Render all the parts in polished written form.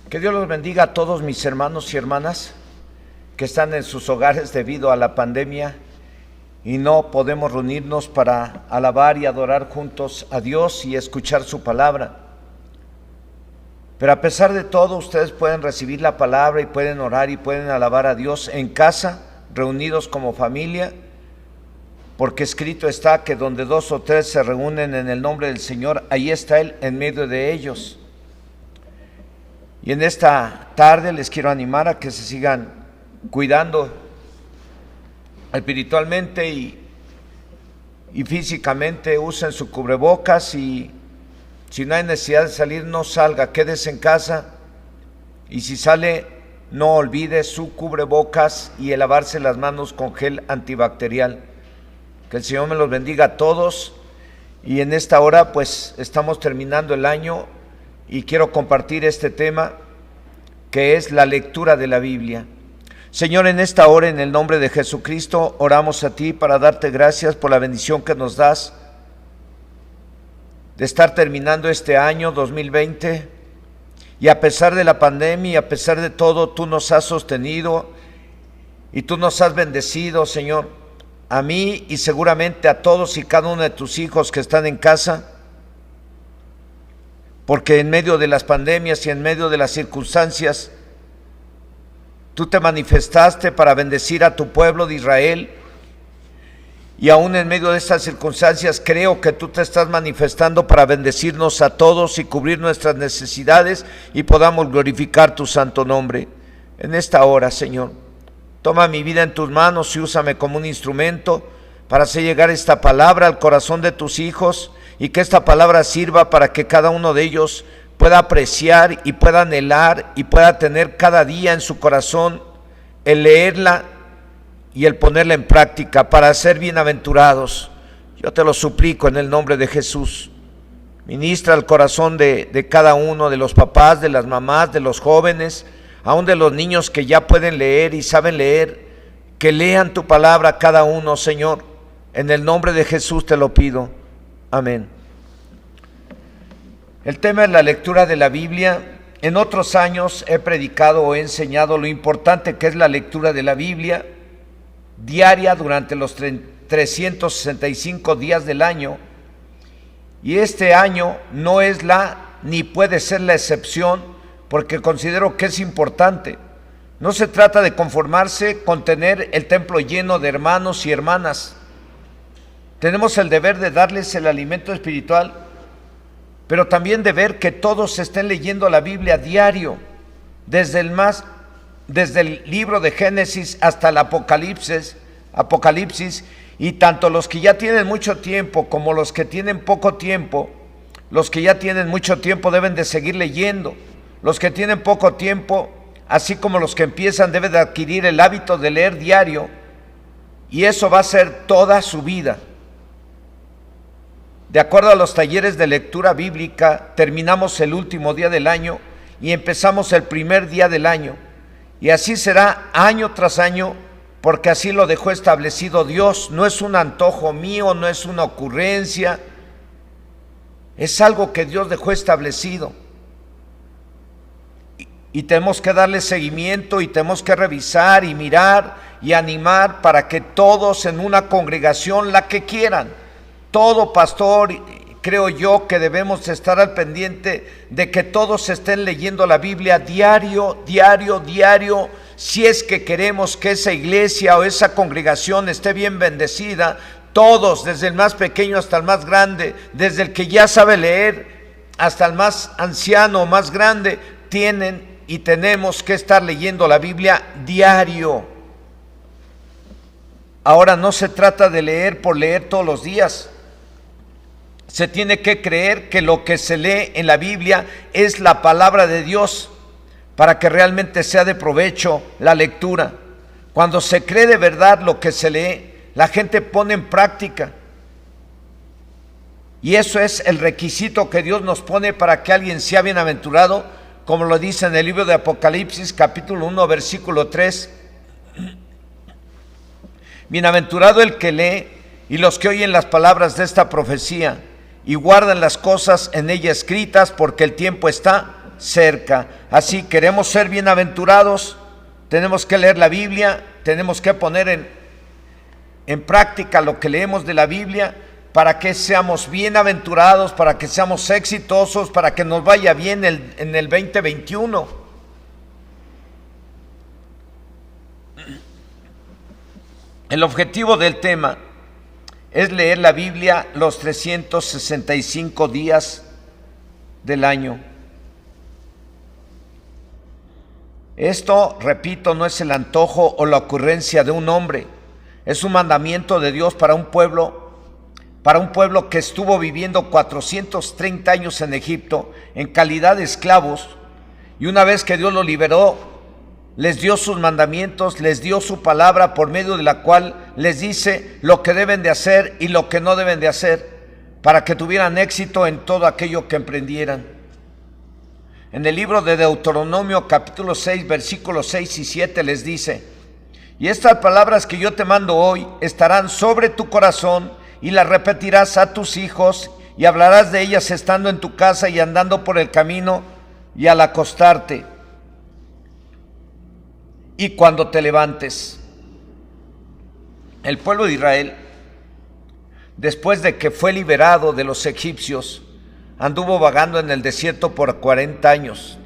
Que Dios los bendiga a todos mis hermanos y hermanas que están en sus hogares debido a la pandemia y no podemos reunirnos para alabar y adorar juntos a Dios y escuchar su palabra. Pero a pesar de todo, ustedes pueden recibir la palabra y pueden orar y pueden alabar a Dios en casa, reunidos como familia, porque escrito está que donde 2 o 3 se reúnen en el nombre del Señor, ahí está Él en medio de ellos. Y en esta tarde les quiero animar a que se sigan cuidando espiritualmente y físicamente. Usen su cubrebocas y si no hay necesidad de salir, no salga, quédese en casa. Y si sale, no olvide su cubrebocas y el lavarse las manos con gel antibacterial. Que el Señor me los bendiga a todos. Y en esta hora pues estamos terminando el año y quiero compartir este tema que es la lectura de la Biblia. Señor, en esta hora, en el nombre de Jesucristo, oramos a ti para darte gracias por la bendición que nos das de estar terminando este año 2020 y a pesar de la pandemia y a pesar de todo, tú nos has sostenido y tú nos has bendecido, Señor, a mí y seguramente a todos y cada uno de tus hijos que están en casa, porque en medio de las pandemias y en medio de las circunstancias, tú te manifestaste para bendecir a tu pueblo de Israel, y aún en medio de estas circunstancias creo que tú te estás manifestando para bendecirnos a todos y cubrir nuestras necesidades y podamos glorificar tu santo nombre. En esta hora, Señor, toma mi vida en tus manos y úsame como un instrumento para hacer llegar esta palabra al corazón de tus hijos y que esta palabra sirva para que cada uno de ellos pueda apreciar y pueda anhelar y pueda tener cada día en su corazón el leerla y el ponerla en práctica para ser bienaventurados. Yo te lo suplico en el nombre de Jesús. Ministra el corazón de cada uno, de los papás, de las mamás, de los jóvenes, aún de los niños que ya pueden leer y saben leer, que lean tu palabra cada uno, Señor. En el nombre de Jesús te lo pido. Amén. El tema es la lectura de la Biblia. En otros años he predicado o he enseñado lo importante que es la lectura de la Biblia diaria durante los 365 días del año. Y este año no es ni puede ser la excepción, porque considero que es importante. No se trata de conformarse con tener el templo lleno de hermanos y hermanas. Tenemos el deber de darles el alimento espiritual, pero también de ver que todos estén leyendo la Biblia diario, desde el libro de Génesis hasta el Apocalipsis, y tanto los que ya tienen mucho tiempo como los que tienen poco tiempo. Los que ya tienen mucho tiempo deben de seguir leyendo. Los que tienen poco tiempo, así como los que empiezan, deben de adquirir el hábito de leer diario, y eso va a ser toda su vida. De acuerdo a los talleres de lectura bíblica, terminamos el último día del año y empezamos el primer día del año. Y así será año tras año, porque así lo dejó establecido Dios. No es un antojo mío, no es una ocurrencia, es algo que Dios dejó establecido. Y tenemos que darle seguimiento y tenemos que revisar y mirar y animar para que todos en una congregación, la que quieran, todo pastor, creo yo que debemos estar al pendiente de que todos estén leyendo la Biblia diario, si es que queremos que esa iglesia o esa congregación esté bien bendecida. Todos, desde el más pequeño hasta el más grande, desde el que ya sabe leer hasta el más anciano o más grande, tienen y tenemos que estar leyendo la Biblia diario. Ahora no se trata de leer por leer todos los días. Se tiene que creer que lo que se lee en la Biblia es la palabra de Dios para que realmente sea de provecho la lectura. Cuando se cree de verdad lo que se lee, la gente pone en práctica. Y eso es el requisito que Dios nos pone para que alguien sea bienaventurado, como lo dice en el libro de Apocalipsis, capítulo 1, versículo 3. Bienaventurado el que lee y los que oyen las palabras de esta profecía y guardan las cosas en ella escritas, porque el tiempo está cerca. Así, queremos ser bienaventurados, tenemos que leer la Biblia, tenemos que poner en práctica lo que leemos de la Biblia para que seamos bienaventurados, para que seamos exitosos, para que nos vaya bien en el 2021. El objetivo del tema es leer la Biblia los 365 días del año. Esto, repito, no es el antojo o la ocurrencia de un hombre, es un mandamiento de Dios para un pueblo que estuvo viviendo 430 años en Egipto en calidad de esclavos, y una vez que Dios los liberó, les dio sus mandamientos, les dio su palabra por medio de la cual les dice lo que deben de hacer y lo que no deben de hacer para que tuvieran éxito en todo aquello que emprendieran. En el libro de Deuteronomio capítulo 6 versículos 6 y 7 les dice: y estas palabras que yo te mando hoy estarán sobre tu corazón, y las repetirás a tus hijos, y hablarás de ellas estando en tu casa y andando por el camino y al acostarte y cuando te levantes. El pueblo de Israel, después de que fue liberado de los egipcios, anduvo vagando en el desierto por 40 años.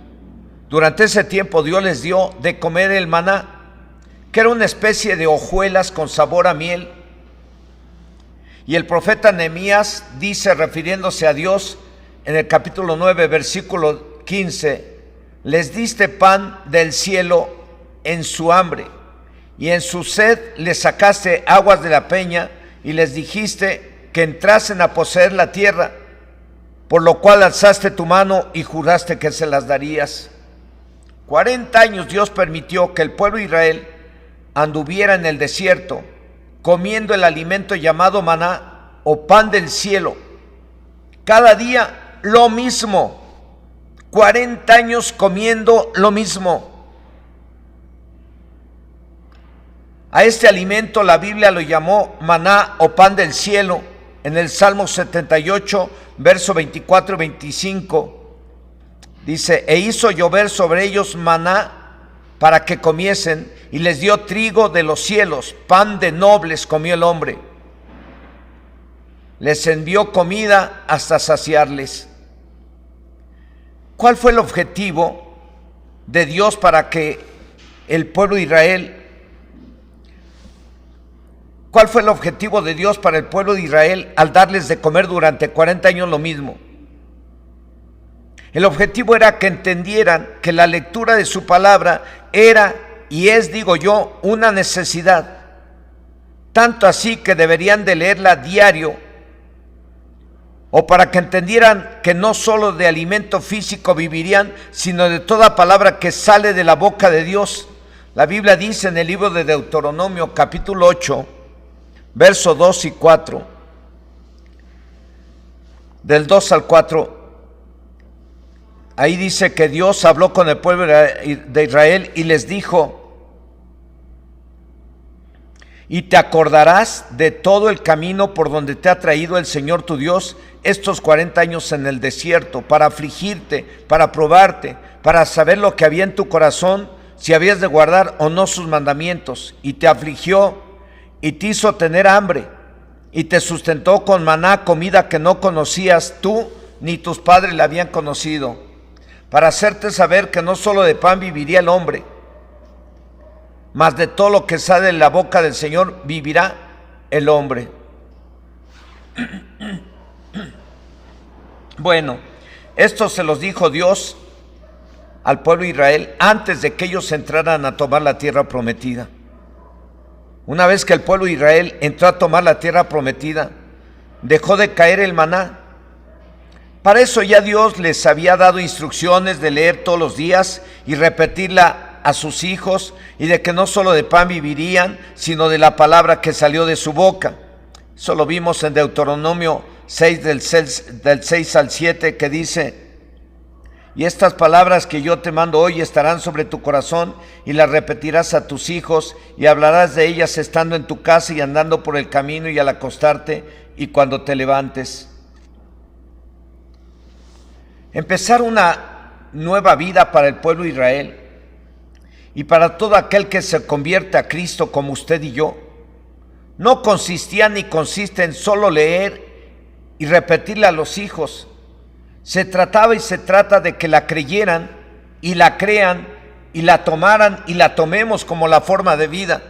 Durante ese tiempo Dios les dio de comer el maná, que era una especie de hojuelas con sabor a miel. Y el profeta Nehemías dice, refiriéndose a Dios, en el capítulo 9, versículo 15, les diste pan del cielo en su hambre, y en su sed les sacaste aguas de la peña, y les dijiste que entrasen a poseer la tierra, por lo cual alzaste tu mano y juraste que se las darías. 40 años Dios permitió que el pueblo de Israel anduviera en el desierto, comiendo el alimento llamado maná o pan del cielo. Cada día lo mismo. 40 años comiendo lo mismo. A este alimento la Biblia lo llamó maná o pan del cielo en el Salmo 78, verso 24 y 25. Dice: e hizo llover sobre ellos maná para que comiesen, y les dio trigo de los cielos, pan de nobles comió el hombre. Les envió comida hasta saciarles. ¿Cuál fue el objetivo de Dios para que el pueblo de Israel, cuál fue el objetivo de Dios para el pueblo de Israel al darles de comer durante 40 años lo mismo? El objetivo era que entendieran que la lectura de su palabra era y es, digo yo, una necesidad, tanto así que deberían de leerla diario, o para que entendieran que no solo de alimento físico vivirían, sino de toda palabra que sale de la boca de Dios. La Biblia dice en el libro de Deuteronomio capítulo 8, verso 2 y 4, del 2 al 4, ahí dice que Dios habló con el pueblo de Israel y les dijo: y te acordarás de todo el camino por donde te ha traído el Señor tu Dios estos 40 años en el desierto, para afligirte, para probarte, para saber lo que había en tu corazón, si habías de guardar o no sus mandamientos. Y te afligió y te hizo tener hambre, y te sustentó con maná, comida que no conocías tú ni tus padres la habían conocido, para hacerte saber que no solo de pan viviría el hombre, mas de todo lo que sale de la boca del Señor vivirá el hombre. Bueno, esto se los dijo Dios al pueblo de Israel antes de que ellos entraran a tomar la tierra prometida. Una vez que el pueblo de Israel entró a tomar la tierra prometida, dejó de caer el maná. Para eso ya Dios les había dado instrucciones de leer todos los días y repetirla a sus hijos, y de que no solo de pan vivirían, sino de la palabra que salió de su boca. Eso lo vimos en Deuteronomio 6 del 6 al 7, que dice: y estas palabras que yo te mando hoy estarán sobre tu corazón, y las repetirás a tus hijos, y hablarás de ellas estando en tu casa y andando por el camino y al acostarte y cuando te levantes. Empezar una nueva vida para el pueblo de Israel y para todo aquel que se convierte a Cristo como usted y yo, no consistía ni consiste en solo leer y repetirle a los hijos. Se trataba y se trata de que la creyeran y la crean y la tomaran y la tomemos como la forma de vida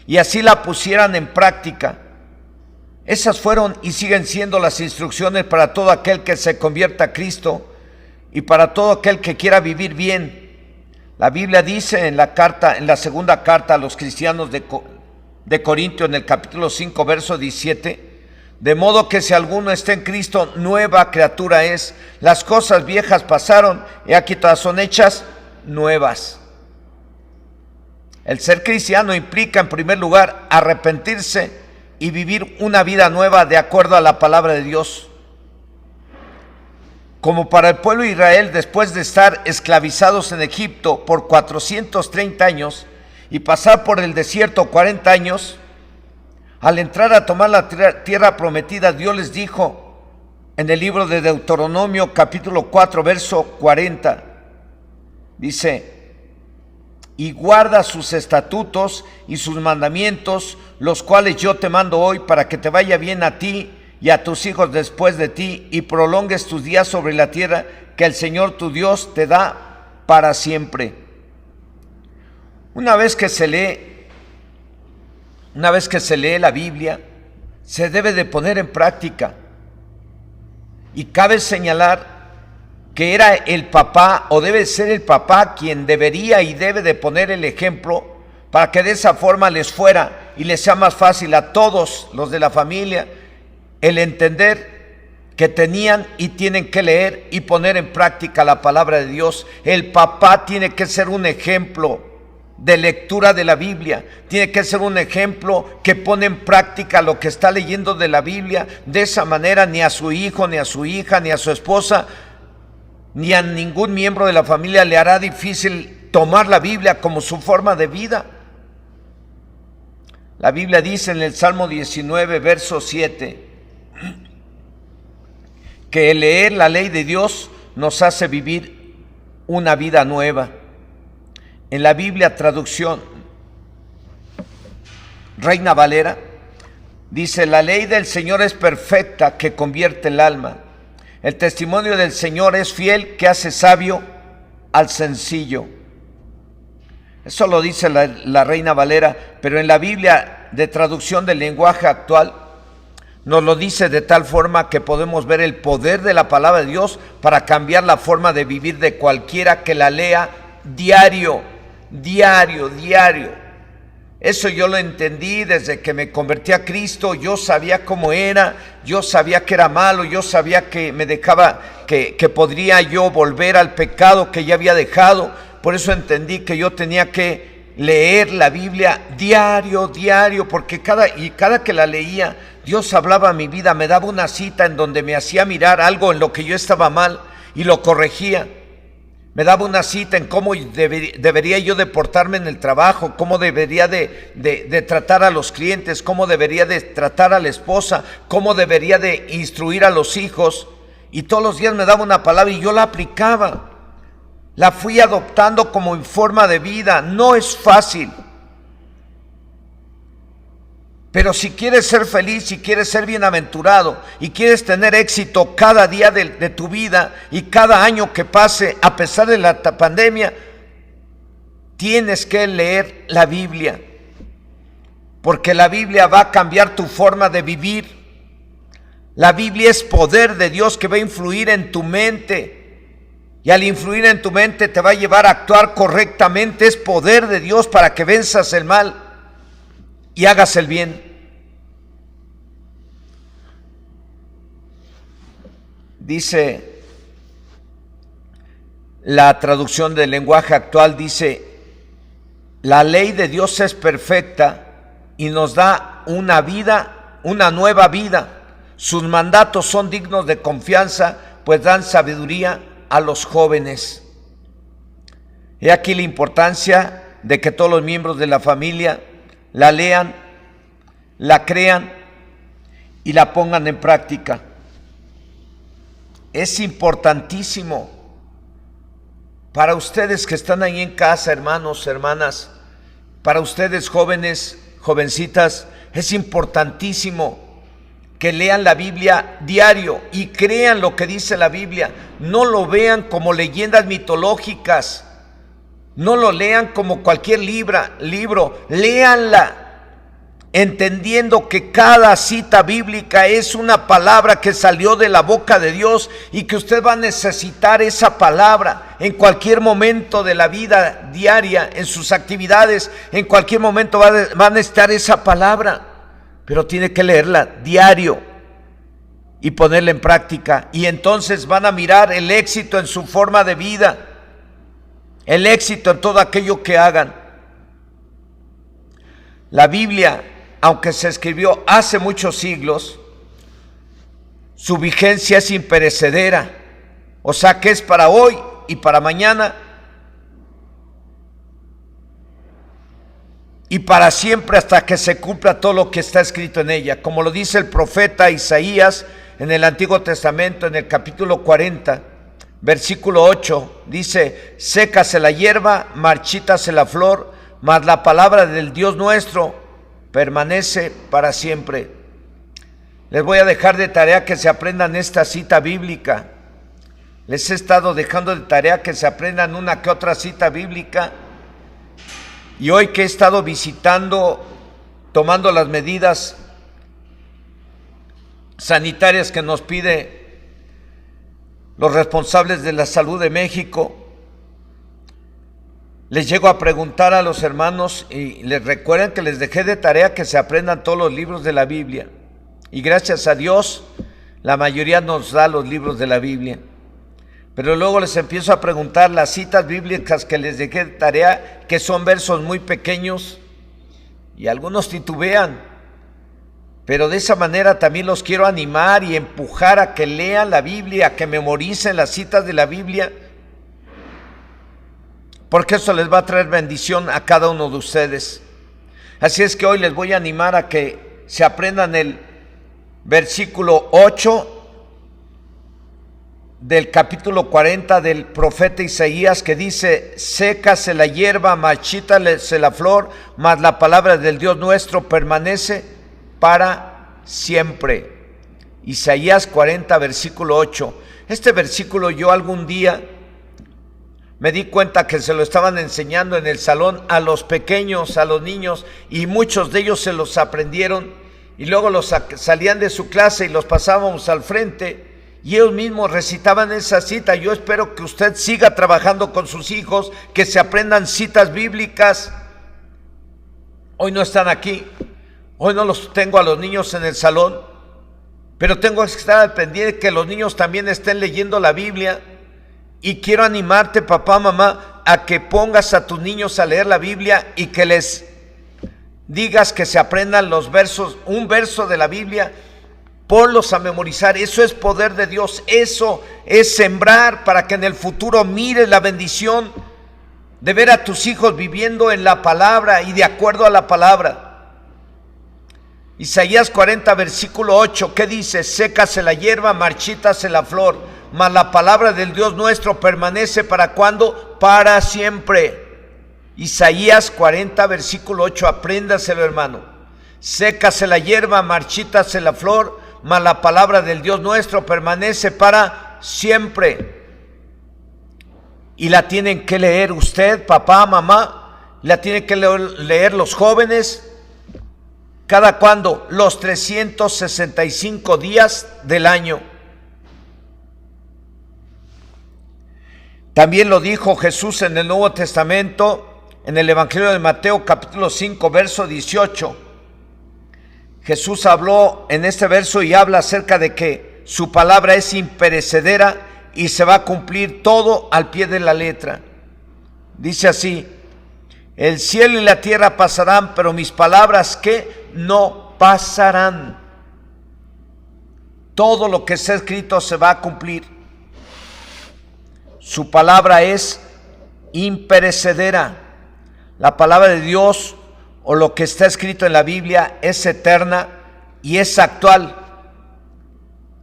y así la pusieran en práctica. Esas fueron y siguen siendo las instrucciones para todo aquel que se convierta a Cristo y para todo aquel que quiera vivir bien. La Biblia dice en la segunda carta a los cristianos de Corintios, en el capítulo 5, verso 17, de modo que si alguno está en Cristo, nueva criatura es. Las cosas viejas pasaron y aquí todas son hechas nuevas. El ser cristiano implica, en primer lugar, arrepentirse y vivir una vida nueva de acuerdo a la palabra de Dios. Como para el pueblo de Israel, después de estar esclavizados en Egipto por 430 años y pasar por el desierto 40 años, al entrar a tomar la tierra prometida, Dios les dijo en el libro de Deuteronomio capítulo 4, verso 40, dice: y guarda sus estatutos y sus mandamientos, los cuales yo te mando hoy, para que te vaya bien a ti y a tus hijos después de ti, y prolongues tus días sobre la tierra que el Señor tu Dios te da para siempre. Una vez que se lee la Biblia, se debe de poner en práctica. Y cabe señalar que era el papá, o debe ser el papá, quien debería y debe de poner el ejemplo para que de esa forma les fuera y les sea más fácil a todos los de la familia el entender que tenían y tienen que leer y poner en práctica la palabra de Dios. El papá tiene que ser un ejemplo de lectura de la Biblia, tiene que ser un ejemplo que pone en práctica lo que está leyendo de la Biblia. De esa manera ni a su hijo, ni a su hija, ni a su esposa, ni a ningún miembro de la familia le hará difícil tomar la Biblia como su forma de vida. La Biblia dice en el Salmo 19, verso 7, que el leer la ley de Dios nos hace vivir una vida nueva. En la Biblia, traducción Reina Valera, dice: la ley del Señor es perfecta, que convierte el alma. El testimonio del Señor es fiel, que hace sabio al sencillo. Eso lo dice la Reina Valera, pero en la Biblia de traducción del lenguaje actual nos lo dice de tal forma que podemos ver el poder de la palabra de Dios para cambiar la forma de vivir de cualquiera que la lea diario. Eso yo lo entendí desde que me convertí a Cristo. Yo sabía cómo era, yo sabía que era malo, yo sabía que me dejaba, que podría yo volver al pecado que ya había dejado. Por eso entendí que yo tenía que leer la Biblia diario, porque cada que la leía, Dios hablaba a mi vida, me daba una cita en donde me hacía mirar algo en lo que yo estaba mal y lo corregía. Me daba una cita en cómo debería yo de portarme en el trabajo, cómo debería de tratar a los clientes, cómo debería de tratar a la esposa, cómo debería de instruir a los hijos. Y todos los días me daba una palabra y yo la aplicaba. La fui adoptando como en forma de vida. No es fácil. Pero si quieres ser feliz, si quieres ser bienaventurado y quieres tener éxito cada día de tu vida y cada año que pase, a pesar de la pandemia, tienes que leer la Biblia. Porque la Biblia va a cambiar tu forma de vivir. La Biblia es poder de Dios que va a influir en tu mente. Y al influir en tu mente te va a llevar a actuar correctamente. Es poder de Dios para que venzas el mal y hagas el bien. Dice la traducción del lenguaje actual, dice: la ley de Dios es perfecta y nos da una vida, una nueva vida. Sus mandatos son dignos de confianza, pues dan sabiduría a los jóvenes. He aquí la importancia de que todos los miembros de la familia la lean, la crean y la pongan en práctica. Es importantísimo Para ustedes que están ahí en casa, hermanos, hermanas, para ustedes jóvenes, jovencitas, es importantísimo que lean la Biblia diario y crean lo que dice la Biblia. No lo vean como leyendas mitológicas, no lo lean como cualquier libro, léanla entendiendo que cada cita bíblica es una palabra que salió de la boca de Dios y que usted va a necesitar esa palabra en cualquier momento de la vida diaria, en sus actividades, en cualquier momento va a necesitar esa palabra, pero tiene que leerla diario y ponerla en práctica, y entonces van a mirar el éxito en su forma de vida, el éxito en todo aquello que hagan. La Biblia, aunque se escribió hace muchos siglos, su vigencia es imperecedera, o sea que es para hoy y para mañana y para siempre, hasta que se cumpla todo lo que está escrito en ella, como lo dice el profeta Isaías en el Antiguo Testamento, en el capítulo 40, versículo 8, dice: sécase la hierba, marchítase la flor, mas la palabra del Dios nuestro permanece para siempre. Les voy a dejar de tarea que se aprendan esta cita bíblica. Les he estado dejando de tarea que se aprendan una que otra cita bíblica. Y hoy que he estado visitando, tomando las medidas sanitarias que nos pide los responsables de la salud de México, les llego a preguntar a los hermanos y les recuerdan que les dejé de tarea que se aprendan todos los libros de la Biblia. Y gracias a Dios, la mayoría nos da los libros de la Biblia. Pero luego les empiezo a preguntar las citas bíblicas que les dejé de tarea, que son versos muy pequeños, y algunos titubean. Pero de esa manera también los quiero animar y empujar a que lean la Biblia, a que memoricen las citas de la Biblia, porque eso les va a traer bendición a cada uno de ustedes. Así es que hoy les voy a animar a que se aprendan el versículo 8 del capítulo 40 del profeta Isaías, que dice: sécase la hierba, marchítase la flor, mas la palabra del Dios nuestro permanece para siempre. Isaías 40, versículo 8. Este versículo yo algún día me di cuenta que se lo estaban enseñando en el salón a los pequeños, a los niños, y muchos de ellos se los aprendieron, y luego los salían de su clase y los pasábamos al frente, y ellos mismos recitaban esa cita. Yo espero que usted siga trabajando con sus hijos, que se aprendan citas bíblicas. Hoy no están aquí, hoy no los tengo a los niños en el salón, pero tengo que estar al pendiente que los niños también estén leyendo la Biblia. Y quiero animarte, papá, mamá, a que pongas a tus niños a leer la Biblia y que les digas que se aprendan los versos, un verso de la Biblia, ponlos a memorizar. Eso es poder de Dios, eso es sembrar para que en el futuro mires la bendición de ver a tus hijos viviendo en la palabra y de acuerdo a la palabra. Isaías 40, versículo 8, ¿qué dice? Sécase la hierba, marchítase la flor, mas la palabra del Dios nuestro permanece ¿para cuándo? Para siempre. Isaías 40, versículo 8, apréndaselo, hermano. Sécase la hierba, marchítase la flor, mas la palabra del Dios nuestro permanece para siempre. Y la tienen que leer usted, papá, mamá, la tienen que leer los jóvenes. ¿Cada cuándo? Los 365 días del año. También lo dijo Jesús en el Nuevo Testamento, en el Evangelio de Mateo, capítulo 5, verso 18. Jesús habló en este verso y habla acerca de que su palabra es imperecedera y se va a cumplir todo al pie de la letra. Dice así: el cielo y la tierra pasarán, pero mis palabras, ¿qué? No pasarán. Todo lo que está escrito se va a cumplir. Su palabra es imperecedera. La palabra de Dios, o lo que está escrito en la Biblia, es eterna y es actual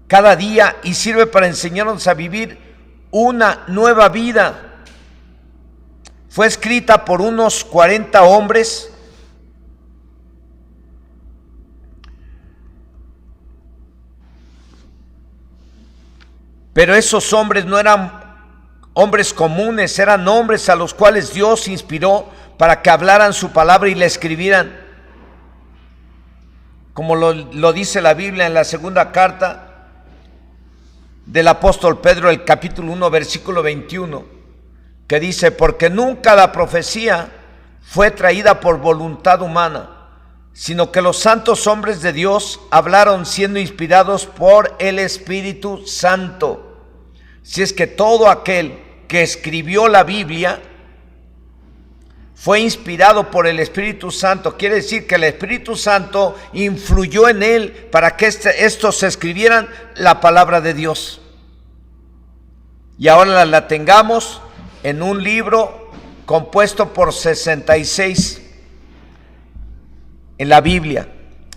cada día, y sirve para enseñarnos a vivir una nueva vida. fue escrita por unos 40 hombres pero esos hombres no eran hombres comunes, eran hombres a los cuales Dios inspiró para que hablaran su palabra y la escribieran. Como lo dice la Biblia en la segunda carta del apóstol Pedro, el capítulo 1, versículo 21, que dice: porque nunca la profecía fue traída por voluntad humana, sino que los santos hombres de Dios hablaron siendo inspirados por el Espíritu Santo. Si es que todo aquel que escribió la Biblia fue inspirado por el Espíritu Santo, quiere decir que el Espíritu Santo influyó en él para que estos escribieran la palabra de Dios. Y ahora la tengamos en un libro compuesto por 66 en la Biblia.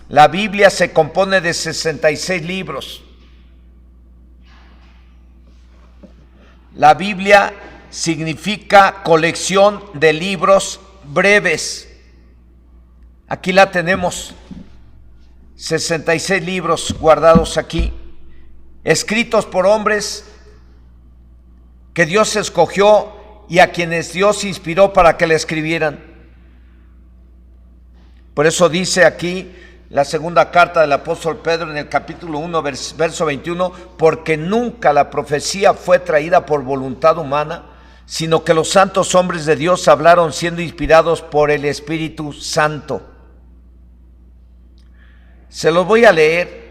La Biblia se compone de 66 libros. La Biblia significa colección de libros breves. Aquí la tenemos, 66 libros guardados aquí, escritos por hombres que Dios escogió y a quienes Dios inspiró para que la escribieran. Por eso dice aquí la segunda carta del apóstol Pedro en el capítulo 1, verso 21, porque nunca la profecía fue traída por voluntad humana, sino que los santos hombres de Dios hablaron siendo inspirados por el Espíritu Santo. Se los voy a leer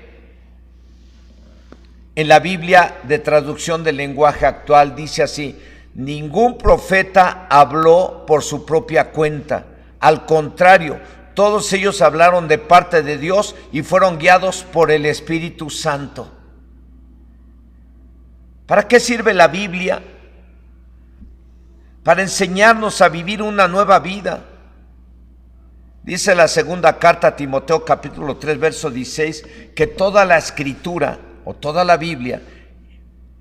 en la Biblia de traducción del lenguaje actual. Dice así: ningún profeta habló por su propia cuenta, al contrario, todos ellos hablaron de parte de Dios y fueron guiados por el Espíritu Santo. ¿Para qué sirve la Biblia? Para enseñarnos a vivir una nueva vida. Dice la segunda carta a Timoteo capítulo 3 verso 16 que toda la escritura o toda la Biblia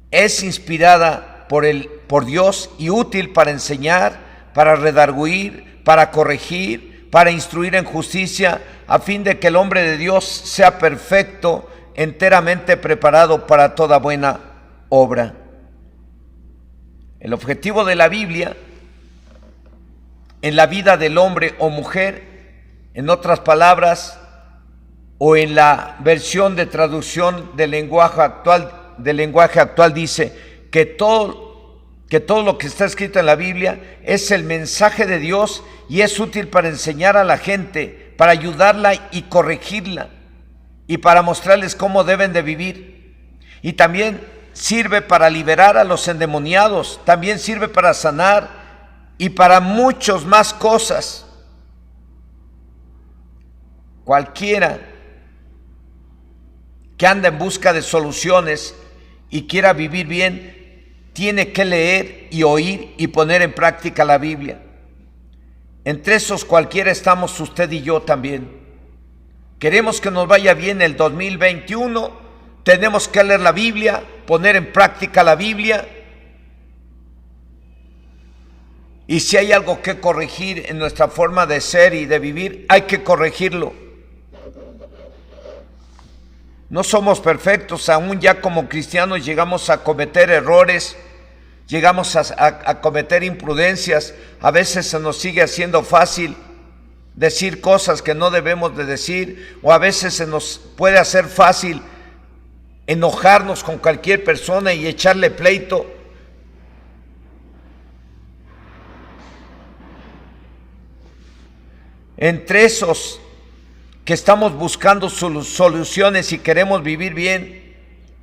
es inspirada por Dios y útil para enseñar, para redarguir, para corregir, para instruir en justicia, a fin de que el hombre de Dios sea perfecto, enteramente preparado para toda buena obra. El objetivo de la Biblia en la vida del hombre o mujer, en otras palabras, o en la versión de traducción del lenguaje actual dice que todo lo que está escrito en la Biblia es el mensaje de Dios y es útil para enseñar a la gente, para ayudarla y corregirla y para mostrarles cómo deben de vivir. Y también sirve para liberar a los endemoniados, también sirve para sanar y para muchas más cosas. Cualquiera que anda en busca de soluciones y quiera vivir bien, tiene que leer y oír y poner en práctica la Biblia. Entre esos cualquiera estamos usted y yo también. Queremos que nos vaya bien el 2021, tenemos que leer la Biblia, poner en práctica la Biblia. Y si hay algo que corregir en nuestra forma de ser y de vivir, hay que corregirlo. No somos perfectos, aún ya como cristianos llegamos a cometer errores, llegamos a cometer imprudencias. A veces se nos sigue haciendo fácil decir cosas que no debemos de decir, o a veces se nos puede hacer fácil enojarnos con cualquier persona y echarle pleito. Entre esos que estamos buscando soluciones y queremos vivir bien,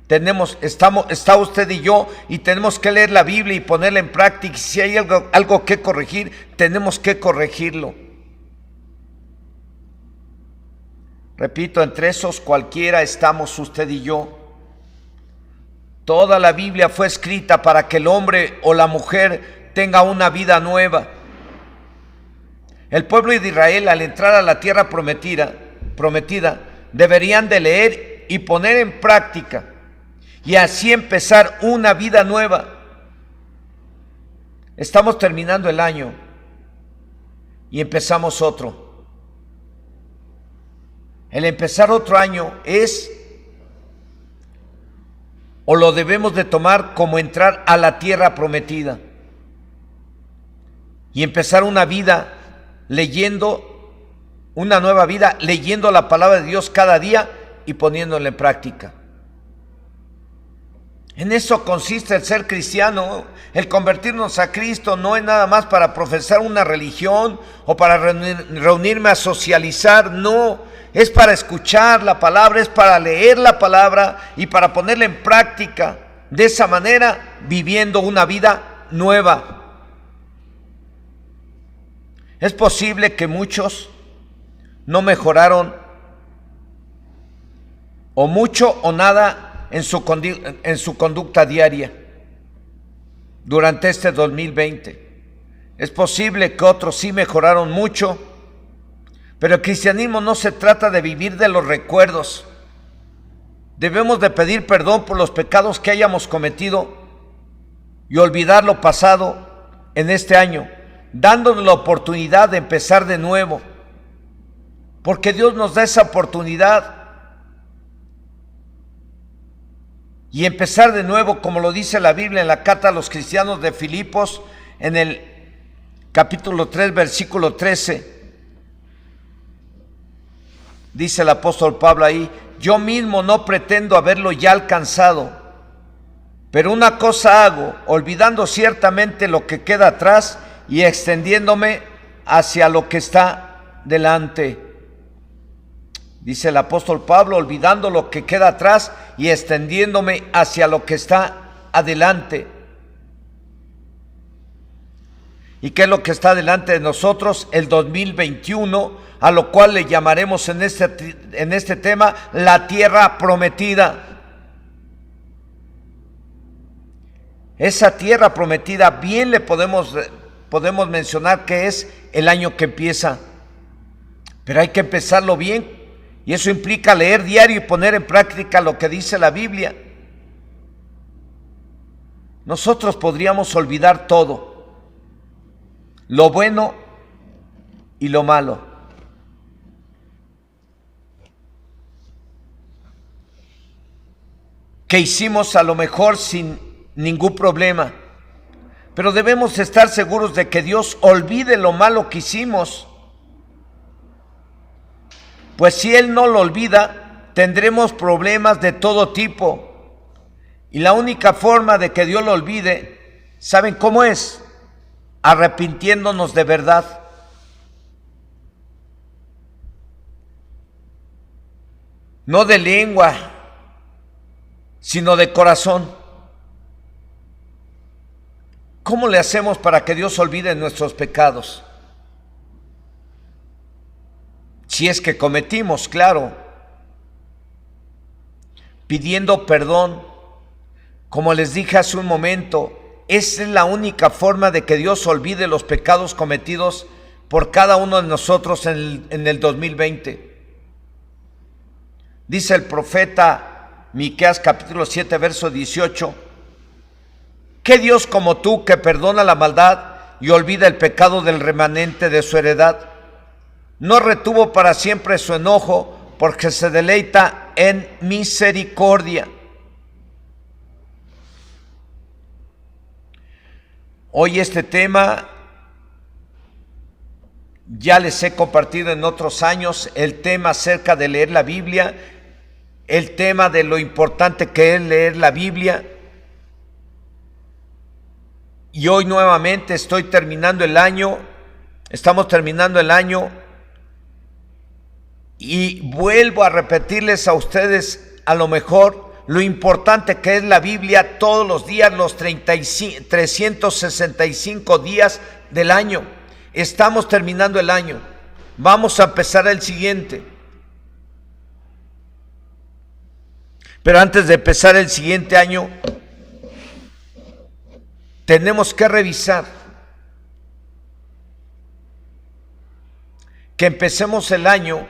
está usted y yo, y tenemos que leer la Biblia y ponerla en práctica. Y si hay algo que corregir, tenemos que corregirlo. Repito, entre esos cualquiera estamos usted y yo. Toda la Biblia fue escrita para que el hombre o la mujer tenga una vida nueva. El pueblo de Israel, al entrar a la tierra prometida, deberían de leer y poner en práctica y así empezar una vida nueva. Estamos terminando el año y empezamos otro. El empezar otro año es, o lo debemos de tomar como entrar a la tierra prometida y empezar una vida leyendo, una nueva vida, leyendo la palabra de Dios cada día y poniéndola en práctica. En eso consiste el ser cristiano. El convertirnos a Cristo no es nada más para profesar una religión o para reunirme a socializar, no, es para escuchar la palabra, es para leer la palabra y para ponerla en práctica, de esa manera viviendo una vida nueva. Es posible que muchos no mejoraron o mucho o nada en su conducta diaria durante este 2020. Es posible que otros sí mejoraron mucho, pero el cristianismo no se trata de vivir de los recuerdos. Debemos de pedir perdón por los pecados que hayamos cometido y olvidar lo pasado en este año, dándonos la oportunidad de empezar de nuevo, porque Dios nos da esa oportunidad. Y empezar de nuevo, como lo dice la Biblia en la carta a los cristianos de Filipos, en el capítulo 3, versículo 13. Dice el apóstol Pablo ahí: yo mismo no pretendo haberlo ya alcanzado, pero una cosa hago, olvidando ciertamente lo que queda atrás y extendiéndome hacia lo que está delante. Dice el apóstol Pablo, olvidando lo que queda atrás y extendiéndome hacia lo que está adelante. ¿Y qué es lo que está delante de nosotros? El 2021, a lo cual le llamaremos en este tema la tierra prometida. Esa tierra prometida bien le podemos mencionar que es el año que empieza, pero hay que empezarlo bien. Y eso implica leer diario y poner en práctica lo que dice la Biblia. Nosotros podríamos olvidar todo, lo bueno y lo malo. Que hicimos a lo mejor sin ningún problema, pero debemos estar seguros de que Dios olvide lo malo que hicimos. Pues si Él no lo olvida, tendremos problemas de todo tipo. Y la única forma de que Dios lo olvide, ¿saben cómo es? Arrepintiéndonos de verdad. No de lengua, sino de corazón. ¿Cómo le hacemos para que Dios olvide nuestros pecados? Si es que cometimos, claro, pidiendo perdón. Como les dije hace un momento, esa es la única forma de que Dios olvide los pecados cometidos por cada uno de nosotros en el 2020. Dice el profeta Miqueas capítulo 7, verso 18, ¿qué Dios como tú que perdona la maldad y olvida el pecado del remanente de su heredad? No retuvo para siempre su enojo, porque se deleita en misericordia. Hoy este tema ya les he compartido en otros años, el tema acerca de leer la Biblia, el tema de lo importante que es leer la Biblia. Y hoy nuevamente estamos terminando el año, y vuelvo a repetirles a ustedes a lo mejor lo importante que es la Biblia todos los días, los 365 días del año. Estamos terminando el año, vamos a empezar el siguiente. Pero antes de empezar el siguiente año, tenemos que revisar que empecemos el año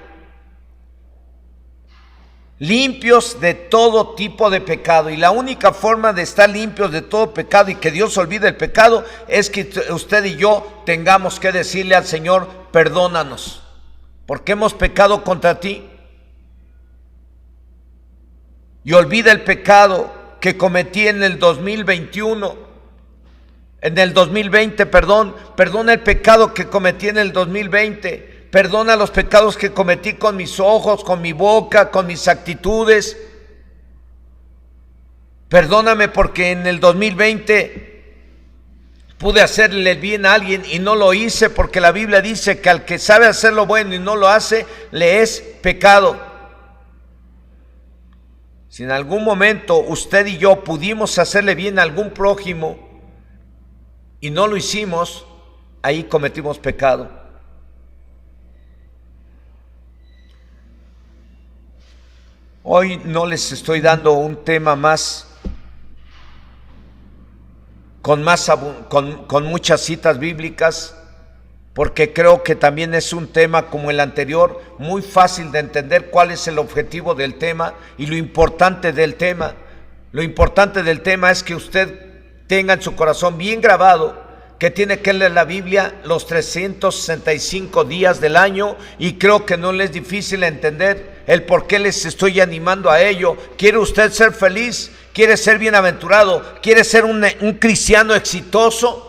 limpios de todo tipo de pecado. Y la única forma de estar limpios de todo pecado y que Dios olvide el pecado es que usted y yo tengamos que decirle al Señor: perdónanos, porque hemos pecado contra ti. Y olvida el pecado que cometí en el 2021, en el 2020, perdona el pecado que cometí en el 2020, perdona los pecados que cometí con mis ojos, con mi boca, con mis actitudes. Perdóname porque en el 2020 pude hacerle el bien a alguien y no lo hice, porque la Biblia dice que al que sabe hacer lo bueno y no lo hace, le es pecado. Si en algún momento usted y yo pudimos hacerle bien a algún prójimo y no lo hicimos, ahí cometimos pecado. Hoy no les estoy dando un tema más con muchas citas bíblicas, porque creo que también es un tema como el anterior, muy fácil de entender cuál es el objetivo del tema y lo importante del tema. Lo importante del tema es que usted tenga en su corazón bien grabado que tiene que leer la Biblia los 365 días del año, y creo que no le es difícil entender el por qué les estoy animando a ello. ¿Quiere usted ser feliz? ¿Quiere ser bienaventurado? ¿Quiere ser un cristiano exitoso?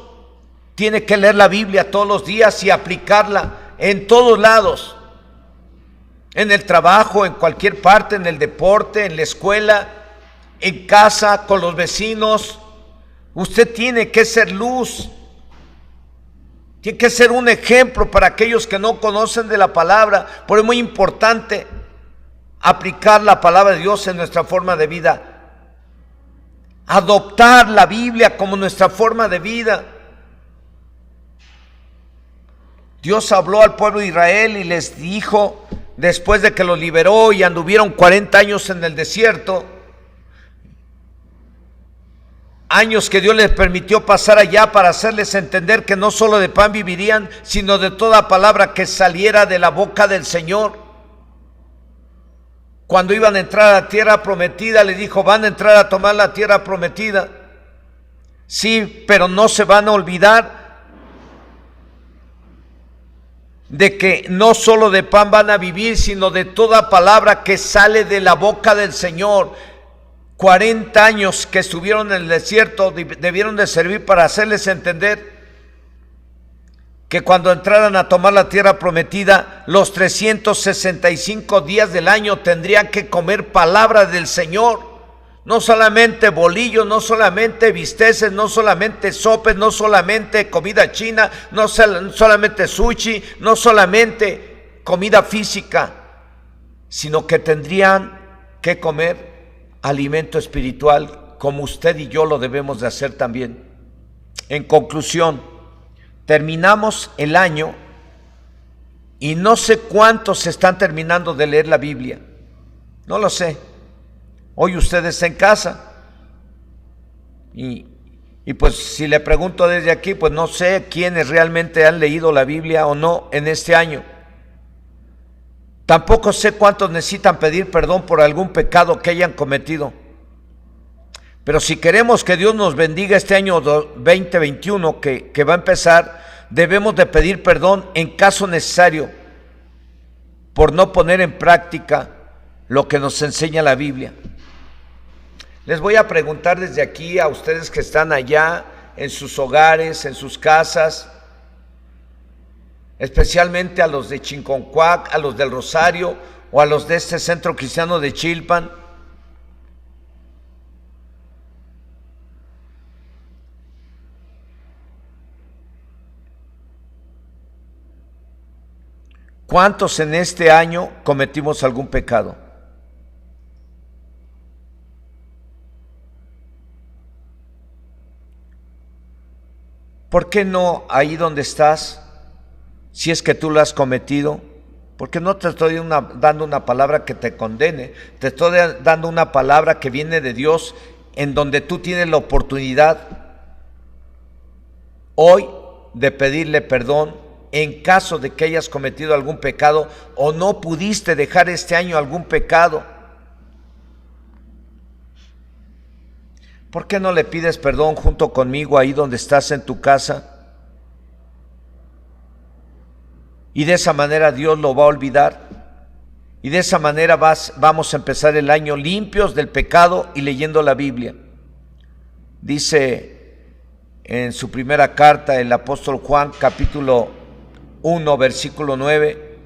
Tiene que leer la Biblia todos los días y aplicarla en todos lados, en el trabajo, en cualquier parte, en el deporte, en la escuela, en casa, con los vecinos. Usted tiene que ser luz, tiene que ser un ejemplo para aquellos que no conocen de la palabra. Por eso es muy importante aplicar la palabra de Dios en nuestra forma de vida, adoptar la Biblia como nuestra forma de vida. Dios habló al pueblo de Israel y les dijo, después de que los liberó y anduvieron 40 años en el desierto, años que Dios les permitió pasar allá para hacerles entender que no solo de pan vivirían, sino de toda palabra que saliera de la boca del Señor. Cuando iban a entrar a la tierra prometida, les dijo: van a entrar a tomar la tierra prometida. Sí, pero no se van a olvidar de que no solo de pan van a vivir, sino de toda palabra que sale de la boca del Señor. 40 años que estuvieron en el desierto debieron de servir para hacerles entender que cuando entraran a tomar la tierra prometida, los 365 días del año tendrían que comer palabra del Señor. No solamente bolillos, no solamente bisteces, no solamente sopes, no solamente comida china, no solamente sushi, no solamente comida física, sino que tendrían que comer alimento espiritual, como usted y yo lo debemos de hacer también. En conclusión, terminamos el año y no sé cuántos están terminando de leer la Biblia. No lo sé. Hoy usted está en casa y pues si le pregunto desde aquí, pues no sé quiénes realmente han leído la Biblia o no en este año. Tampoco sé cuántos necesitan pedir perdón por algún pecado que hayan cometido. Pero si queremos que Dios nos bendiga este año 2021 que va a empezar, debemos de pedir perdón en caso necesario por no poner en práctica lo que nos enseña la Biblia. Les voy a preguntar desde aquí a ustedes que están allá en sus hogares, en sus casas, especialmente a los de Chinconcuac, a los del Rosario o a los de este centro cristiano de Chilpan. ¿Cuántos en este año cometimos algún pecado? ¿Por qué no ahí donde estás, si es que tú lo has cometido? Porque no te estoy dando una palabra que te condene, te estoy dando una palabra que viene de Dios, en donde tú tienes la oportunidad hoy de pedirle perdón en caso de que hayas cometido algún pecado o no pudiste dejar este año algún pecado. ¿Por qué no le pides perdón junto conmigo ahí donde estás en tu casa? Y de esa manera Dios lo va a olvidar. Y de esa manera vamos a empezar el año limpios del pecado y leyendo la Biblia. Dice en su primera carta el apóstol Juan, capítulo 1, versículo 9,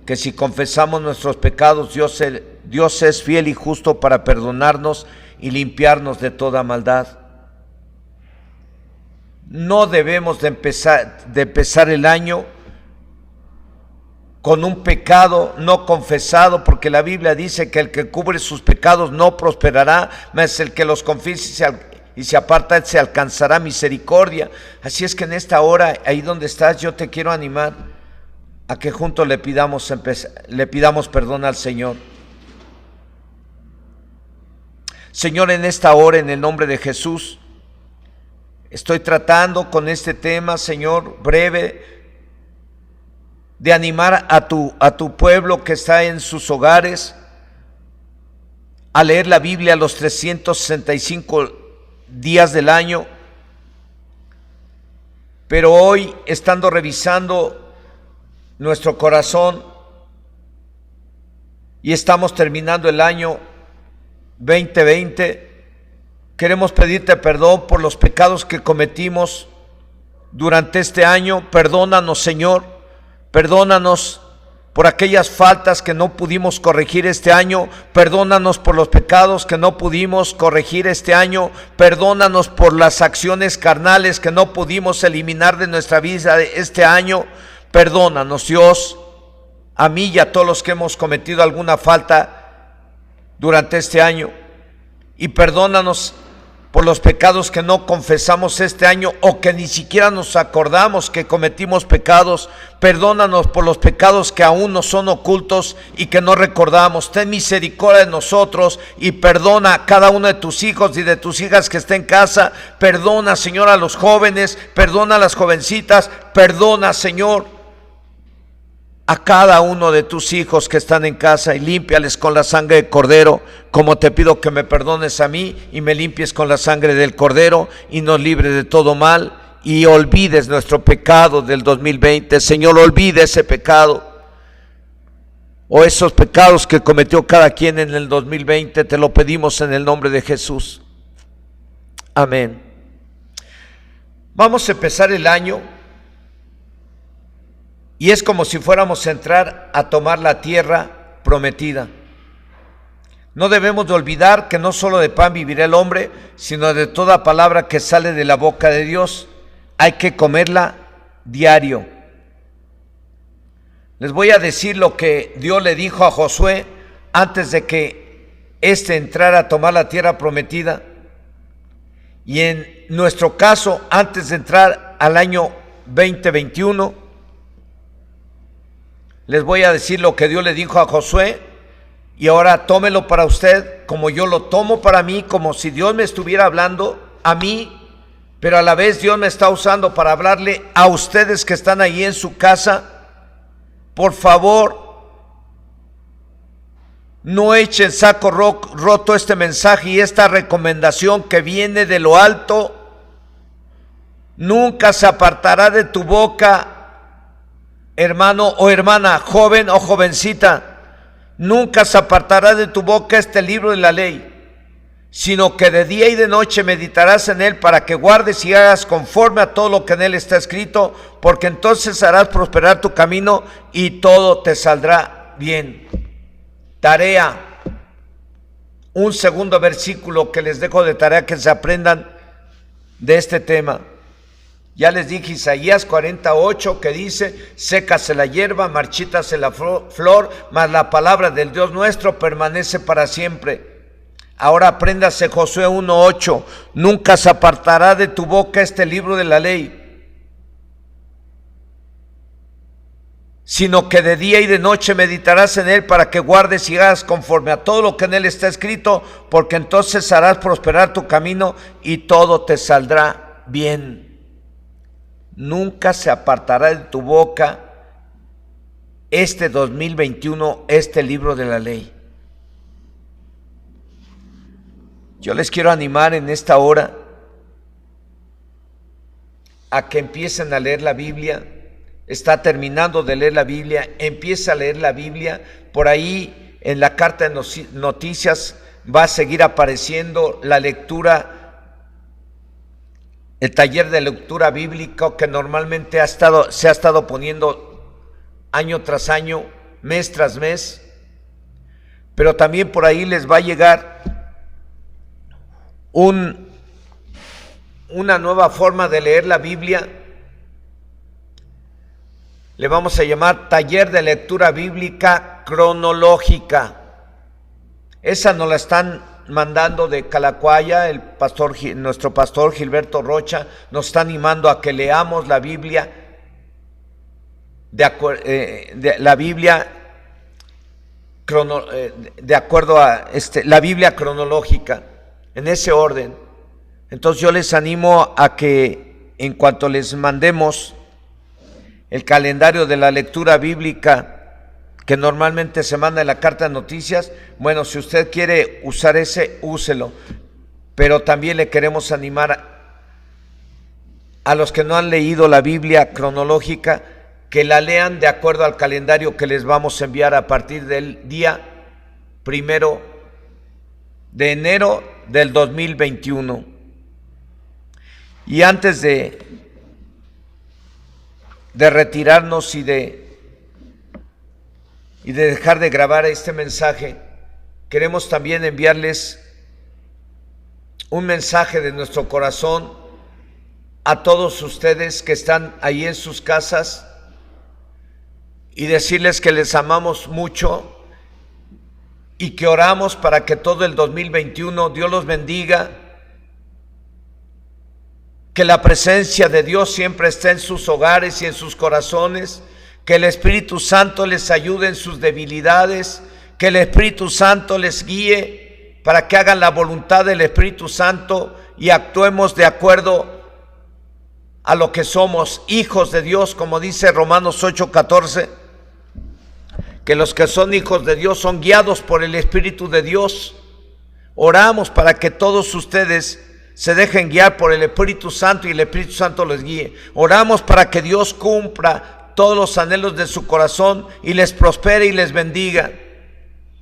que si confesamos nuestros pecados, Dios es fiel y justo para perdonarnos y limpiarnos de toda maldad. No debemos de empezar el año con un pecado no confesado, porque la Biblia dice que el que cubre sus pecados no prosperará, mas el que los confiese y se aparta se alcanzará misericordia. Así es que en esta hora, ahí donde estás, yo te quiero animar a que juntos le pidamos perdón al Señor. Señor, en esta hora, en el nombre de Jesús, estoy tratando con este tema, Señor, breve, de animar a tu pueblo que está en sus hogares a leer la Biblia los 365 días del año. Pero hoy, estando revisando nuestro corazón y estamos terminando el año 2020, queremos pedirte perdón por los pecados que cometimos durante este año. Perdónanos, Señor. Perdónanos por aquellas faltas que no pudimos corregir este año. Perdónanos por los pecados que no pudimos corregir este año. Perdónanos por las acciones carnales que no pudimos eliminar de nuestra vida este año. Perdónanos, Dios, a mí y a todos los que hemos cometido alguna falta durante este año. Y perdónanos por los pecados que no confesamos este año o que ni siquiera nos acordamos que cometimos pecados. Perdónanos por los pecados que aún nos son ocultos y que no recordamos. Ten misericordia de nosotros y perdona a cada uno de tus hijos y de tus hijas que está en casa. Perdona, Señor, a los jóvenes, perdona a las jovencitas, perdona, Señor, a cada uno de tus hijos que están en casa y límpiales con la sangre del Cordero, como te pido que me perdones a mí y me limpies con la sangre del Cordero y nos libres de todo mal y olvides nuestro pecado del 2020. Señor, olvide ese pecado o esos pecados que cometió cada quien en el 2020. Te lo pedimos en el nombre de Jesús. Amén. Vamos a empezar el año. Y es como si fuéramos a entrar a tomar la tierra prometida. No debemos de olvidar que no solo de pan vivirá el hombre, sino de toda palabra que sale de la boca de Dios. Hay que comerla diario. Les voy a decir lo que Dios le dijo a Josué antes de que éste entrara a tomar la tierra prometida. Y en nuestro caso, antes de entrar al año 2021, les voy a decir lo que Dios le dijo a Josué, y ahora tómelo para usted como yo lo tomo para mí, como si Dios me estuviera hablando a mí, pero a la vez Dios me está usando para hablarle a ustedes que están ahí en su casa. Por favor, no echen saco roto este mensaje y esta recomendación que viene de lo alto. Nunca se apartará de tu boca, hermano o hermana, joven o jovencita, nunca se apartará de tu boca este libro de la ley, sino que de día y de noche meditarás en él para que guardes y hagas conforme a todo lo que en él está escrito, porque entonces harás prosperar tu camino y todo te saldrá bien. Tarea, un segundo versículo que les dejo de tarea que se aprendan de este tema. Ya les dije Isaías 48 que dice: sécase la hierba, marchítase la flor, mas la palabra del Dios nuestro permanece para siempre. Ahora apréndase Josué 1:8, nunca se apartará de tu boca este libro de la ley, sino que de día y de noche meditarás en él para que guardes y hagas conforme a todo lo que en él está escrito, porque entonces harás prosperar tu camino y todo te saldrá bien. Nunca se apartará de tu boca este 2021 este libro de la ley. Yo les quiero animar en esta hora a que empiecen a leer la Biblia. Está terminando de leer la Biblia, empieza a leer la Biblia. Por ahí en la carta de noticias va a seguir apareciendo la lectura, el taller de lectura bíblica que normalmente se ha estado poniendo año tras año, mes tras mes. Pero también por ahí les va a llegar una nueva forma de leer la Biblia. Le vamos a llamar taller de lectura bíblica cronológica. Esa nos la están mandando de Calacuaya, nuestro pastor Gilberto Rocha nos está animando a que leamos la Biblia, de acuerdo a la Biblia cronológica, en ese orden. Entonces yo les animo a que en cuanto les mandemos el calendario de la lectura bíblica que normalmente se manda en la carta de noticias, bueno, si usted quiere usar ese, úselo. Pero también le queremos animar a los que no han leído la Biblia cronológica, que la lean de acuerdo al calendario que les vamos a enviar a partir del día 1 de enero del 2021. Y antes de retirarnos y de dejar de grabar este mensaje, queremos también enviarles un mensaje de nuestro corazón a todos ustedes que están ahí en sus casas y decirles que les amamos mucho y que oramos para que todo el 2021 Dios los bendiga, que la presencia de Dios siempre esté en sus hogares y en sus corazones, que el Espíritu Santo les ayude en sus debilidades, que el Espíritu Santo les guíe para que hagan la voluntad del Espíritu Santo y actuemos de acuerdo a lo que somos, hijos de Dios, como dice Romanos 8:14, que los que son hijos de Dios son guiados por el Espíritu de Dios. Oramos para que todos ustedes se dejen guiar por el Espíritu Santo y el Espíritu Santo les guíe. Oramos para que Dios cumpla todos los anhelos de su corazón y les prospere y les bendiga.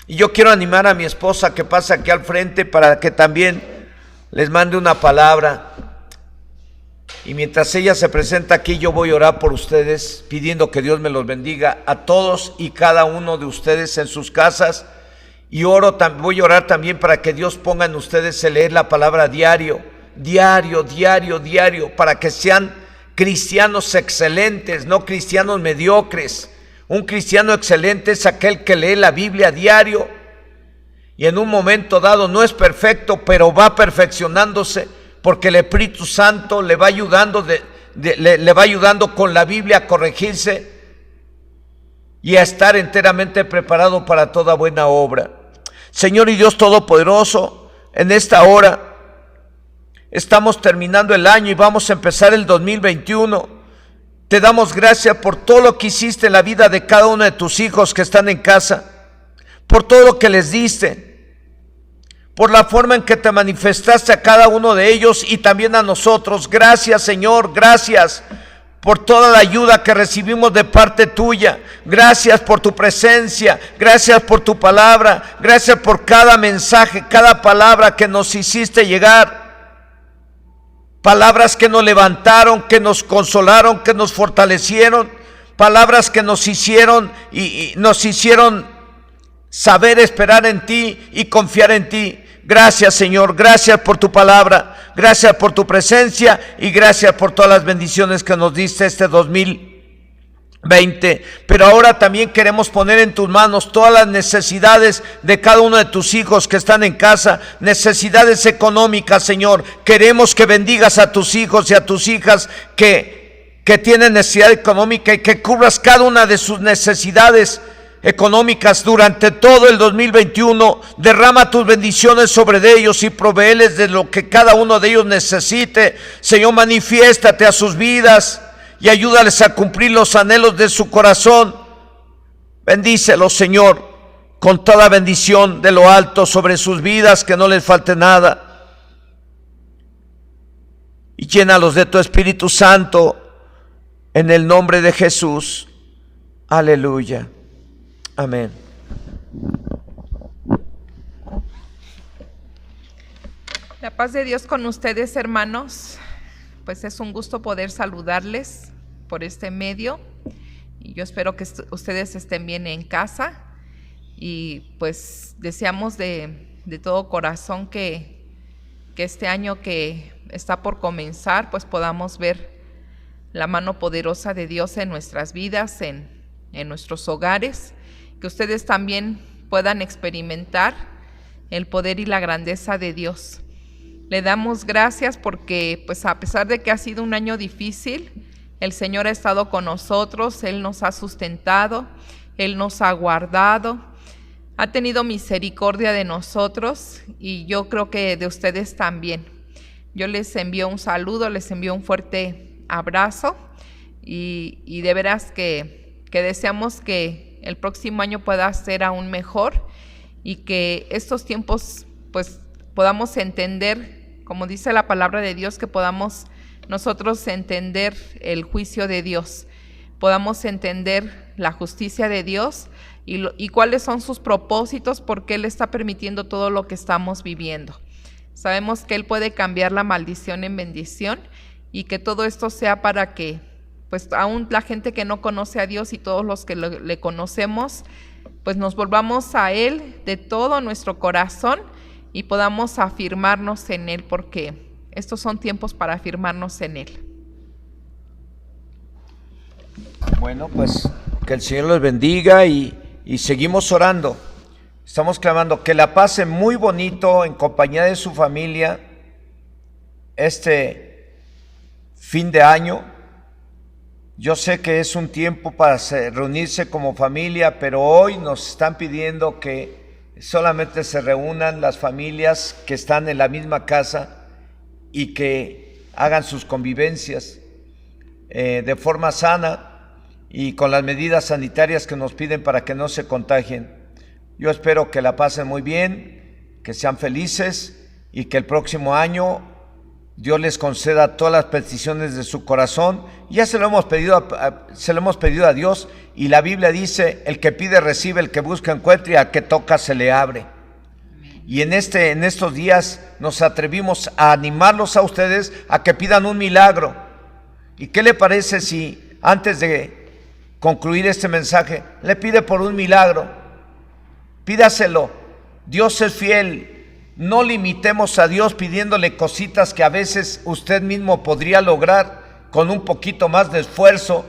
Y yo quiero animar a mi esposa que pasa aquí al frente para que también les mande una palabra. Y mientras ella se presenta aquí, yo voy a orar por ustedes, pidiendo que Dios me los bendiga a todos y cada uno de ustedes en sus casas. Y voy a orar también para que Dios ponga en ustedes el leer la palabra diario, para que sean cristianos excelentes, no cristianos mediocres. Un cristiano excelente es aquel que lee la Biblia diario y en un momento dado no es perfecto, pero va perfeccionándose porque el Espíritu Santo le va ayudando, le va ayudando con la Biblia a corregirse y a estar enteramente preparado para toda buena obra. Señor y Dios Todopoderoso, en esta hora estamos terminando el año y vamos a empezar el 2021. Te damos gracias por todo lo que hiciste en la vida de cada uno de tus hijos que están en casa, por todo lo que les diste, por la forma en que te manifestaste a cada uno de ellos y también a nosotros. Gracias, Señor, gracias por toda la ayuda que recibimos de parte tuya. Gracias por tu presencia, gracias por tu palabra, gracias por cada mensaje, cada palabra que nos hiciste llegar. Palabras que nos levantaron, que nos consolaron, que nos fortalecieron. Palabras que nos hicieron y nos hicieron saber esperar en ti y confiar en ti. Gracias, Señor, gracias por tu palabra, gracias por tu presencia y gracias por todas las bendiciones que nos diste este 2020. Pero ahora también queremos poner en tus manos todas las necesidades de cada uno de tus hijos que están en casa, necesidades económicas, Señor. Queremos que bendigas a tus hijos y a tus hijas que tienen necesidad económica y que cubras cada una de sus necesidades económicas durante todo el 2021. Derrama tus bendiciones sobre ellos y provéeles de lo que cada uno de ellos necesite. Señor, manifiéstate a sus vidas y ayúdales a cumplir los anhelos de su corazón. Bendícelos, Señor, con toda bendición de lo alto sobre sus vidas, que no les falte nada. y llénalos de tu Espíritu Santo en el nombre de Jesús. Aleluya. Amén. La paz de Dios con ustedes, hermanos. Pues es un gusto poder saludarles por este medio. Y yo espero que ustedes estén bien en casa. Y pues deseamos de todo corazón que este año que está por comenzar, pues podamos ver la mano poderosa de Dios en nuestras vidas, en nuestros hogares. Que ustedes también puedan experimentar el poder y la grandeza de Dios. Le damos gracias porque, pues a pesar de que ha sido un año difícil, el Señor ha estado con nosotros, Él nos ha sustentado, Él nos ha guardado, ha tenido misericordia de nosotros y yo creo que de ustedes también. Yo les envío un saludo, les envío un fuerte abrazo y de veras que deseamos que el próximo año pueda ser aún mejor y que estos tiempos pues podamos entender, como dice la palabra de Dios, que podamos nosotros entender el juicio de Dios, podamos entender la justicia de Dios y cuáles son sus propósitos, por qué Él está permitiendo todo lo que estamos viviendo. Sabemos que Él puede cambiar la maldición en bendición y que todo esto sea para que, pues aún la gente que no conoce a Dios y todos los que le conocemos, pues nos volvamos a Él de todo nuestro corazón y podamos afirmarnos en Él, porque estos son tiempos para afirmarnos en Él. Bueno, pues que el Señor los bendiga y seguimos orando. Estamos clamando que la pasen muy bonito en compañía de su familia este fin de año. Yo sé que es un tiempo para reunirse como familia, pero hoy nos están pidiendo que solamente se reúnan las familias que están en la misma casa y que hagan sus convivencias de forma sana y con las medidas sanitarias que nos piden para que no se contagien. Yo espero que la pasen muy bien, que sean felices y que el próximo año Dios les conceda todas las peticiones de su corazón. Ya se lo hemos pedido a Dios, y la Biblia dice: el que pide recibe, el que busca encuentra, y al que toca se le abre. Y en estos días nos atrevimos a animarlos a ustedes a que pidan un milagro. ¿Y qué le parece si antes de concluir este mensaje le pide por un milagro? Pídaselo. Dios es fiel. No limitemos a Dios pidiéndole cositas que a veces usted mismo podría lograr con un poquito más de esfuerzo.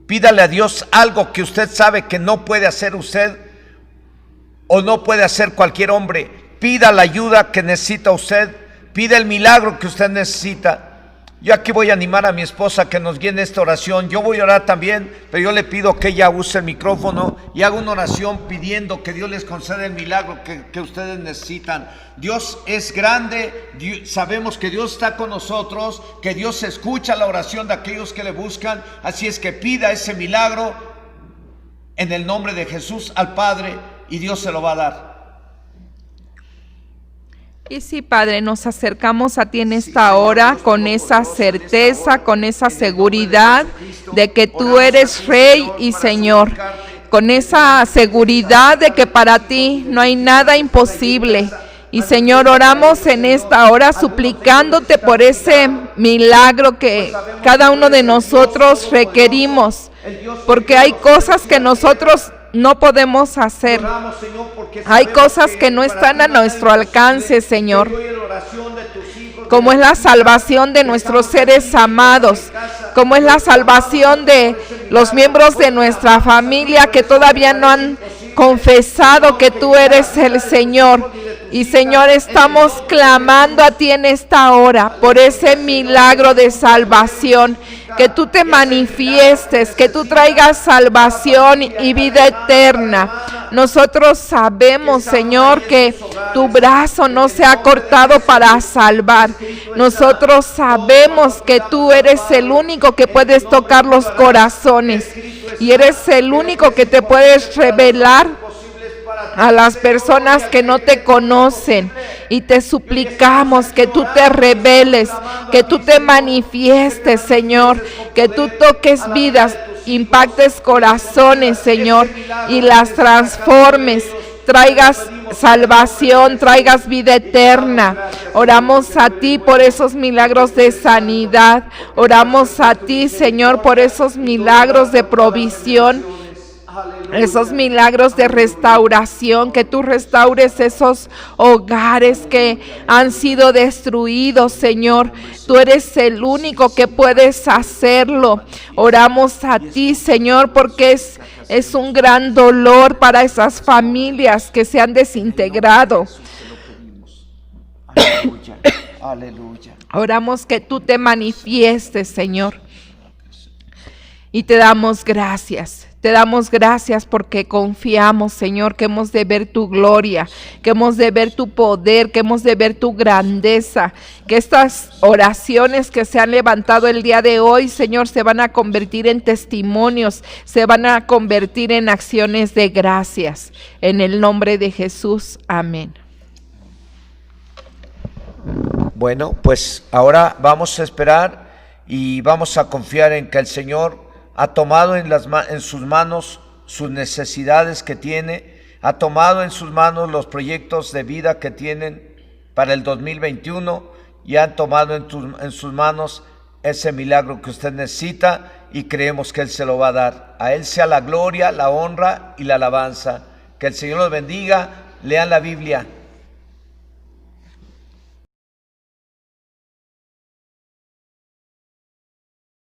Pídale a Dios algo que usted sabe que no puede hacer usted o no puede hacer cualquier hombre. Pida la ayuda que necesita usted. Pida el milagro que usted necesita. Yo aquí voy a animar a mi esposa que nos guíe en esta oración. Yo voy a orar también, pero yo le pido que ella use el micrófono y haga una oración pidiendo que Dios les conceda el milagro que ustedes necesitan. Dios es grande, sabemos que Dios está con nosotros, que Dios escucha la oración de aquellos que le buscan. Así es que pida ese milagro en el nombre de Jesús al Padre y Dios se lo va a dar. Y sí, Padre, nos acercamos a ti en esta hora con esa certeza, con esa seguridad de que tú eres Rey y Señor, con esa seguridad de que para ti no hay nada imposible. Y Señor, oramos en esta hora suplicándote por ese milagro que cada uno de nosotros requerimos, porque hay cosas que nosotros no podemos hacer. Hay cosas que no están a nuestro alcance, Señor, como es la salvación de nuestros seres amados, como es la salvación de los miembros de nuestra familia que todavía no han confesado que tú eres el Señor. Y Señor, estamos clamando a ti en esta hora por ese milagro de salvación, que tú te manifiestes, que tú traigas salvación y vida eterna. Nosotros sabemos, Señor, que tu brazo no se ha cortado para salvar. Nosotros sabemos que tú eres el único que puedes tocar los corazones y eres el único que te puedes revelar a las personas que no te conocen, y te suplicamos que tú te reveles que tú te manifiestes, Señor, que tú toques vidas, impactes corazones, Señor, y las transformes, traigas salvación, traigas vida eterna. Oramos a ti por esos milagros de sanidad, oramos a ti, Señor, por esos milagros de provisión, esos milagros de restauración, que tú restaures esos hogares que han sido destruidos, Señor. Tú eres el único que puedes hacerlo. Oramos a ti, Señor, porque es un gran dolor para esas familias que se han desintegrado. Aleluya, aleluya. Oramos que tú te manifiestes, Señor. Y te damos gracias. Te damos gracias porque confiamos, Señor, que hemos de ver tu gloria, que hemos de ver tu poder, que hemos de ver tu grandeza, que estas oraciones que se han levantado el día de hoy, Señor, se van a convertir en testimonios, se van a convertir en acciones de gracias. En el nombre de Jesús, amén. Bueno, pues ahora vamos a esperar y vamos a confiar en que el Señor ha tomado en sus manos sus necesidades que tiene, ha tomado en sus manos los proyectos de vida que tienen para el 2021 y han tomado en sus manos ese milagro que usted necesita y creemos que Él se lo va a dar. A Él sea la gloria, la honra y la alabanza. Que el Señor los bendiga. Lean la Biblia.